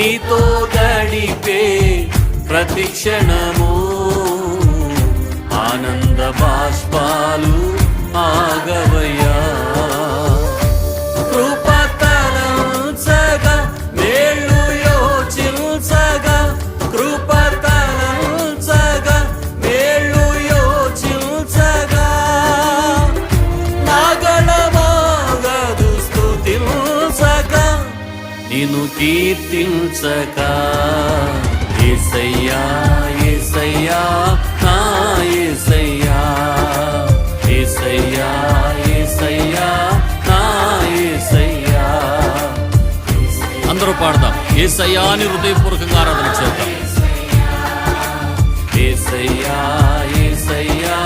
నీతో గడిపే ప్రతి క్షణము ఆనంద బాష్పాలు ఆగవయ్యా. కృపతలంచగా మేళ్ళు యోచించగా, కృపతలంచగా మేళ్ళు యోచించగా, నాగళమాగదు స్తుతించగా, నిన్ను కీర్తించగా. యేసయ్యా యేసయ్యా నా యేసయ్యా, యేసయ్యా యేసయ్యా నా యేసయ్యా. అందరూ పాడదాం యేసయ్యా అని హృదయపూర్వకంగా ఆరాధన చేద్దాం. యేసయ్యా యేసయ్యా